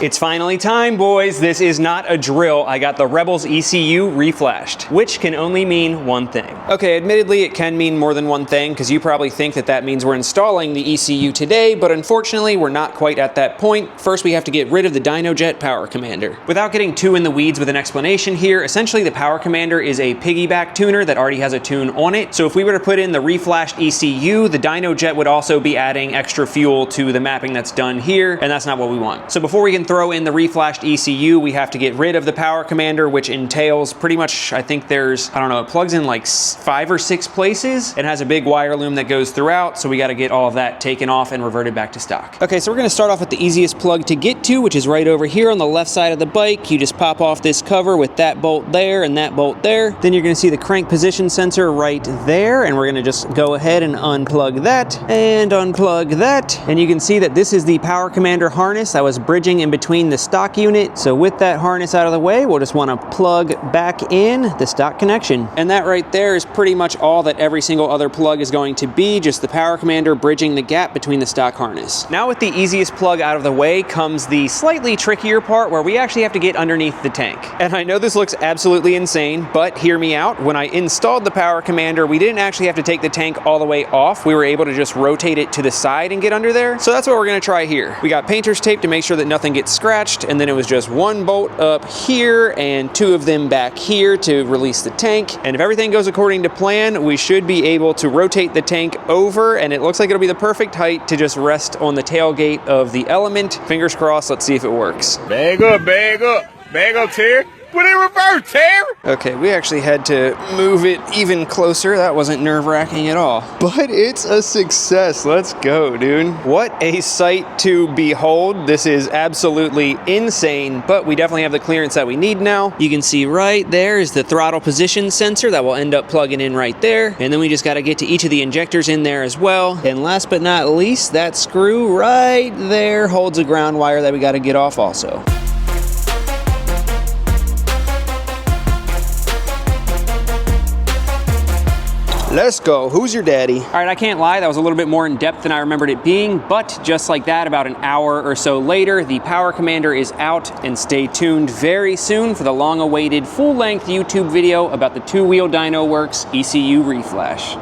It's finally time, boys. This is not a drill. I got the Rebels ECU reflashed, which can only mean one thing. Okay, admittedly, it can mean more than one thing, because you probably think that that means we're installing the ECU today, but unfortunately, we're not quite at that point. First, we have to get rid of the DynoJet power commander. Without getting too in the weeds with an explanation here, essentially the power commander is a piggyback tuner that already has a tune on it. So if we were to put in the reflashed ECU, the DynoJet would also be adding extra fuel to the mapping that's done here, and that's not what we want. So before we can throw in the reflashed ECU, we have to get rid of the power commander, which entails pretty much, I think there's, I don't know, it plugs in like 5 or 6 places and has a big wire loom that goes throughout. So we got to get all of that taken off and reverted back to stock. Okay, so we're going to start off with the easiest plug to get to, which is right over here on the left side of the bike. You just pop off this cover with that bolt there and that bolt there. Then you're going to see the crank position sensor right there. And we're going to just go ahead and unplug that and unplug that. And you can see that this is the power commander harness that was bridging in between the stock unit. So with that harness out of the way, we'll just want to plug back in the stock connection. And that right there is pretty much all that every single other plug is going to be, just the power commander bridging the gap between the stock harness. Now with the easiest plug out of the way comes the slightly trickier part where we actually have to get underneath the tank. And I know this looks absolutely insane, but hear me out. When I installed the power commander, we didn't actually have to take the tank all the way off. We were able to just rotate it to the side and get under there. So that's what we're going to try here. We got painter's tape to make sure that nothing gets scratched, and then it was just one bolt up here and 2 of them back here to release the tank. And if everything goes according to plan, we should be able to rotate the tank over, and it looks like it'll be the perfect height to just rest on the tailgate of the Element. Fingers crossed, let's see if it works. Bag up, bag up, bag up, Terry. Put it in reverse, Terry. Okay, we actually had to move it even closer. That wasn't nerve-wracking at all. But it's a success. Let's go, dude. What a sight to behold. This is absolutely insane, but we definitely have the clearance that we need now. You can see right there is the throttle position sensor that will end up plugging in right there. And then we just got to get to each of the injectors in there as well. And last but not least, that screw right there holds a ground wire that we got to get off also. Let's go. Who's your daddy? All right, I can't lie, that was a little bit more in depth than I remembered it being, but just like that, about an hour or so later, the power commander is out, and stay tuned very soon for the long-awaited full-length YouTube video about the two-wheel Dyno Works ECU Reflash.